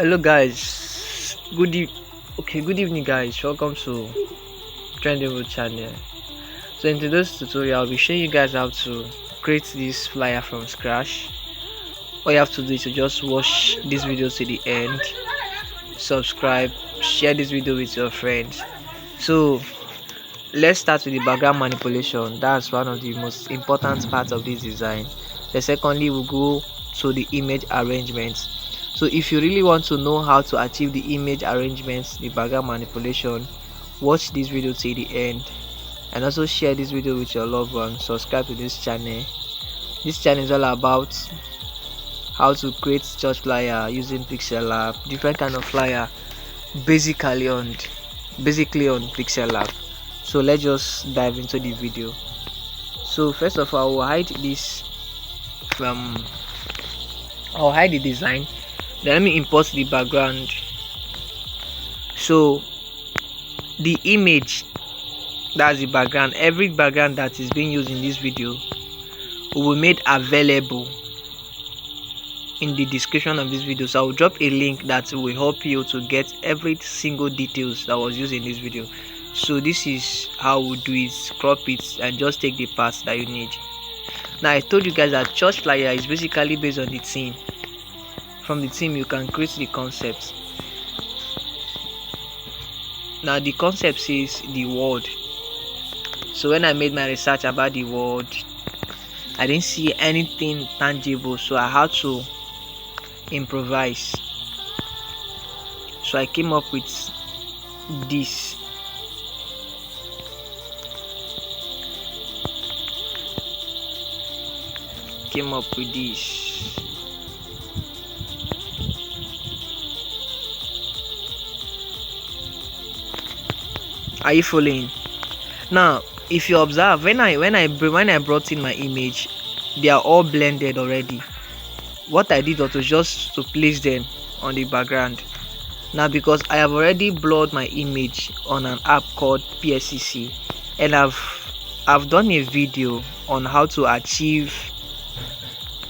Hello guys, good evening guys. Welcome to Trending Road channel. So in today's tutorial, I'll be showing you guys how to create this flyer from scratch. All you have to do is to just watch this video to the end, subscribe, share this video with your friends. So let's start with the background manipulation. That's one of the most important parts of this design. Then secondly, we'll go to the image arrangement. So if you really want to know how to achieve the image arrangements, the background manipulation, watch this video till the end, and also share this video with your loved ones. Subscribe to this channel. This channel is all about how to create church flyer using Pixellab, different kind of flyer, basically on Pixellab. So let's just dive into the video. So first of all, I'll hide this from I'll hide the design. Then let me import the background. So the image, that's the background. Every background that is being used in this video will be made available in the description of this video. So I will drop a link that will help you to get every single details that was used in this video. So this is how we do it. Crop it and just take the parts that you need. Now I told you guys that church flyer is basically based on the theme. From the theme you can create the concept. Now the concept is the word. So when I made my research about the word, I didn't see anything tangible, so I had to improvise. So I came up with this. Are you following? Now if you observe, when I brought in my image, they are all blended already. What I did was just to place them on the background. Now because I have already blurred my image on an app called PSCC, and I've done a video on how to achieve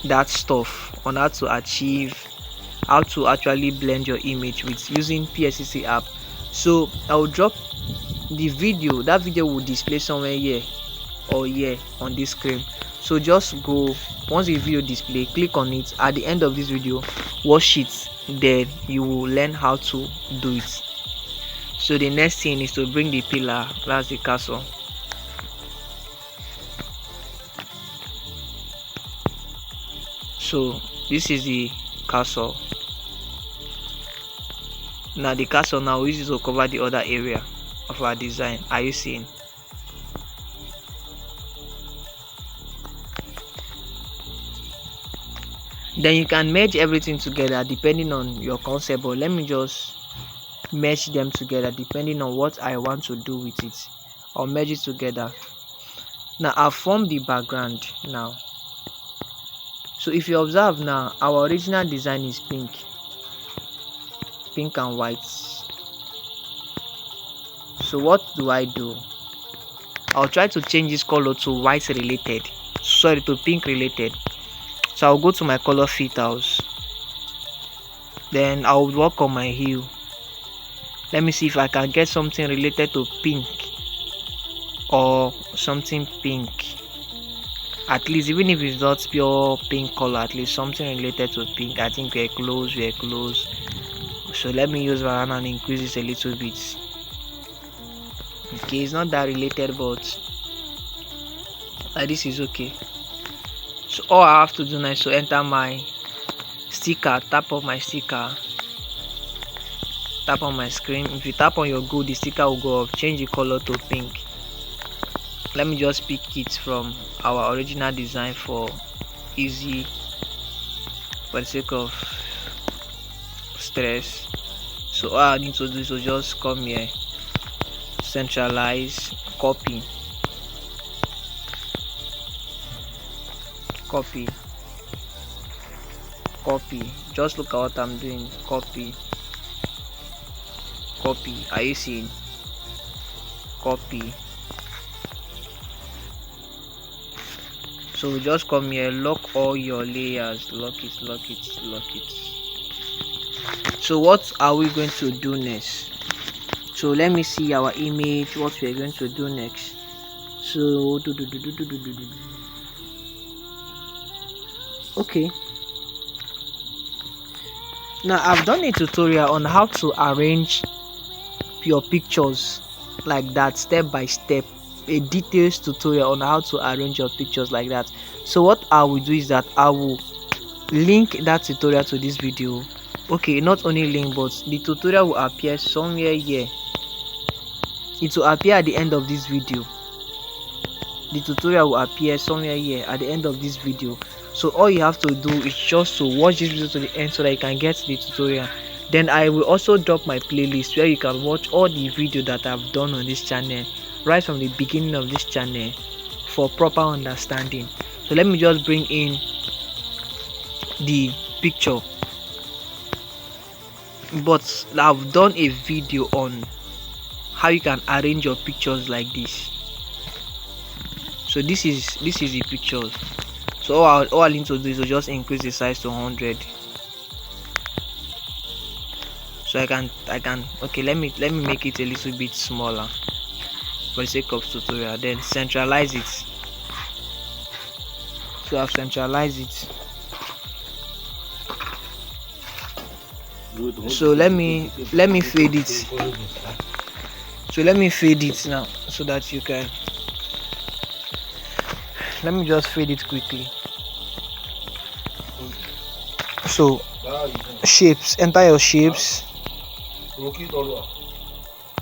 that stuff, on how to actually blend your image with using PSCC app. So I will drop the video. That video will display somewhere here or here on this screen. So just go, once the video display, click on it. At the end of this video, watch it, then you will learn how to do it. So the next thing is to bring the pillar, that's the castle. So this is the castle. Now the castle now we use it to cover the other area of our design. Are you seeing? Then you can merge everything together depending on your concept, but let me just merge them together depending on what I want to do with it. I'll merge it together. Now I've formed the background now. So if you observe now, our original design is pink and white. So what do? I'll try to change this color to white related, to pink related. So I'll go to my color filters, then I'll work on my hue. Let me see if I can get something related to pink or something pink, at least, even if it's not pure pink color, at least something related to pink. I think we're close. So let me use banana and increase this a little bit. Okay, it's not that related, but this is okay. So all I have to do now is to enter my sticker, tap on my sticker, tap on my screen. If you tap on your go, the sticker will go off. Change the color to pink. Let me just pick it from our original design for easy, for the sake of stress. So all I need to do is to just come here, centralize, copy, just look at what I'm doing. Copy. Are you seeing? Copy. So just come here, lock all your layers, lock it. So what are we going to do next? So let me see our image, what we are going to do next. So okay, now I've done a tutorial on how to arrange your pictures like that, step by step, a details tutorial on how to arrange your pictures like that. So what I will do is that I will link that tutorial to this video. Okay, not only link, but the tutorial will appear somewhere here. It will appear at the end of this video. The tutorial will appear somewhere here at the end of this video. So all you have to do is just to watch this video to the end so that you can get the tutorial. Then I will also drop my playlist where you can watch all the video that I've done on this channel right from the beginning of this channel for proper understanding. So let me just bring in the picture. But I've done a video on how you can arrange your pictures like this. So this is the pictures. So all I need to do is to just increase the size to 100. So I can okay, let me make it a little bit smaller for the sake of tutorial. Then centralize it. So I've centralized it. So let me fade it. So let me fade it now so that you can. Let me just fade it quickly. So shapes, enter your shapes.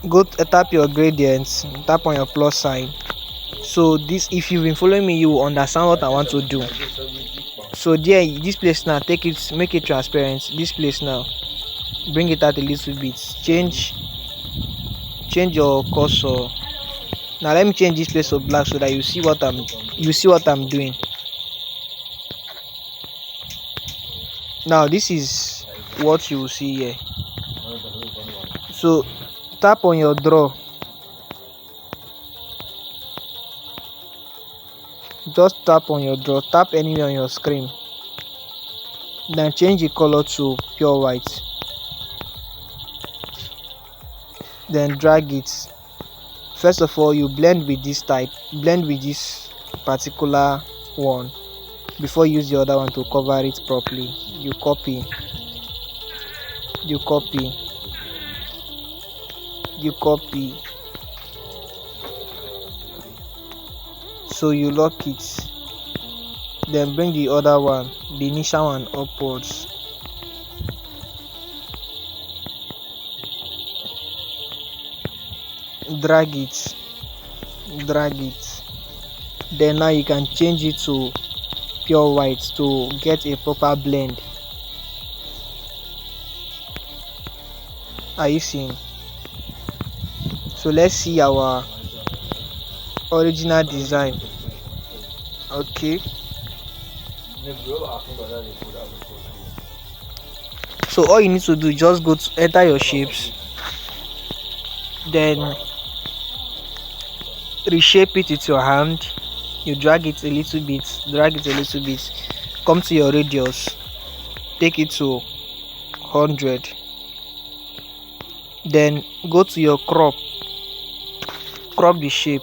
Go tap your gradients, tap on your plus sign. So this, if you've been following me, you will understand what I want to do. So there, this place now, take it, make it transparent. This place now, bring it out a little bit. Change your cursor. Now let me change this place to black so that you see what I'm doing. Now this is what you will see here. So tap on your draw. Just tap on your draw. Tap anywhere on your screen. Then change the color to pure white. Then drag it. First of all, you blend with this type. Blend with this particular one before you use the other one to cover it properly. You copy. So you lock it. Then bring the other one, the initial one, upwards. Drag it. Then now you can change it to pure white to get a proper blend. Are you seeing? So let's see our original design. Okay, so all you need to do is just go to enter your shapes, then reshape it with your hand. You drag it a little bit, come to your radius, take it to 100, then go to your crop the shape,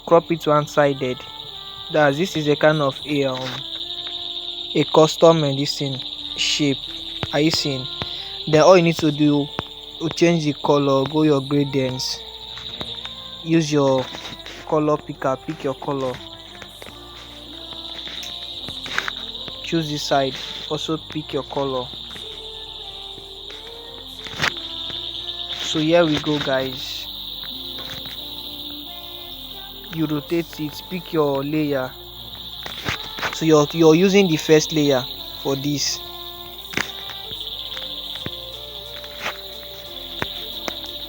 crop it one-sided. This is a kind of a custom medicine shape. Are you seeing? Then all you need to do to change the color, go your gradients, use your color picker, pick your color, choose this side, also pick your color. So here we go, guys. You rotate it, pick your layer. So you're using the first layer for this.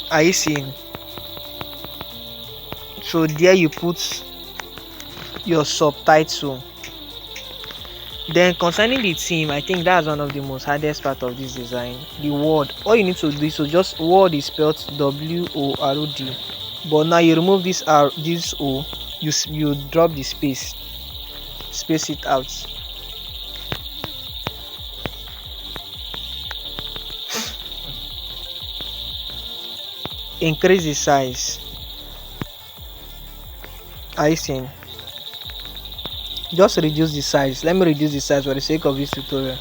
Are you seeing? So there you put your subtitle. Then concerning the theme, I think that's one of the most hardest part of this design. The word, all you need to do is just word is spelled WORD. But now you remove this R, this O, you drop the space it out. increase the size. Are you seeing? Just reduce the size. Let me reduce the size for the sake of this tutorial.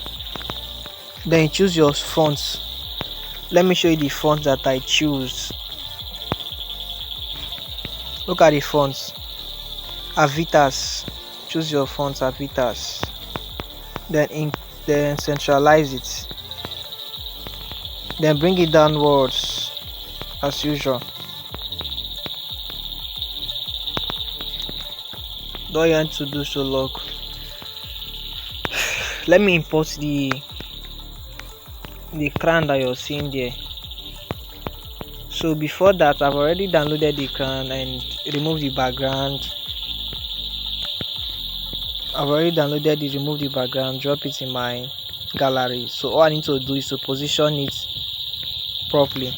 Then choose your fonts. Let me show you the fonts that I choose. Look at the fonts. Avitas. Choose your fonts Avitas. Then centralize it. Then bring it downwards as usual. Don't you want to do so long? Let me import the crown that you're seeing there. So before that, I've already downloaded the crown and removed the background. Remove the background, drop it in my gallery. So all I need to do is to position it properly.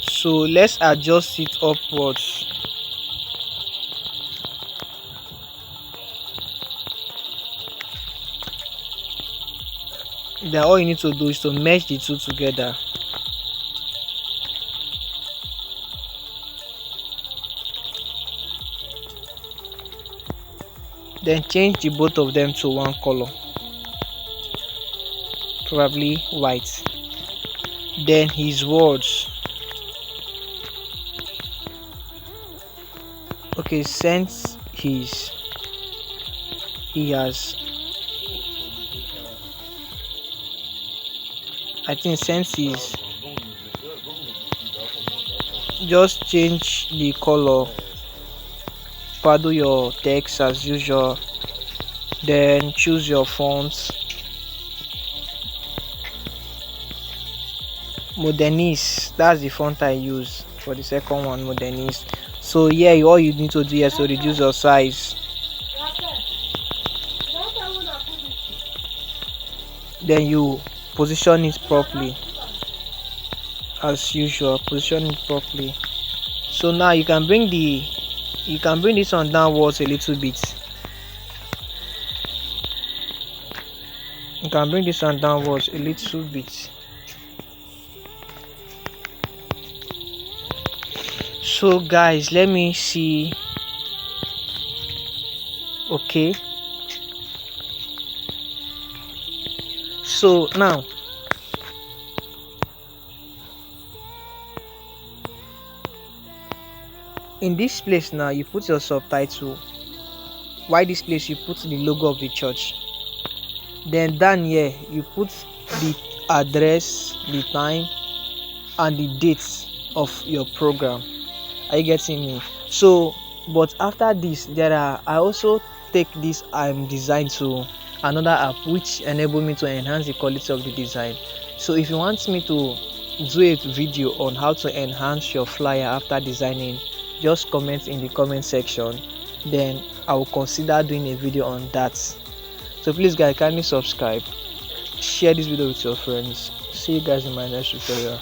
So let's adjust it upwards. Then all you need to do is to merge the two together. Then change the both of them to one color, probably white. Then his words. Okay, since he has, I think since he's, just change the color, paddle your text as usual, then choose your fonts. Modernist, that's the font I use for the second one, Modernist. So yeah, all you need to do is to reduce your size. Then you position it properly as usual. Position it properly. So now you can bring this one downwards a little bit. So guys, let me see. Okay, so now in this place, now you put your subtitle. Why this place you put the logo of the church. Then down here you put the address, the time, and the dates of your program. Are you getting me? So but after this, I also take this design to another app which enable me to enhance the quality of the design. So if you want me to do a video on how to enhance your flyer after designing, just comment in the comment section, then I will consider doing a video on that. So please guys, kindly subscribe, share this video with your friends. See you guys in my next tutorial.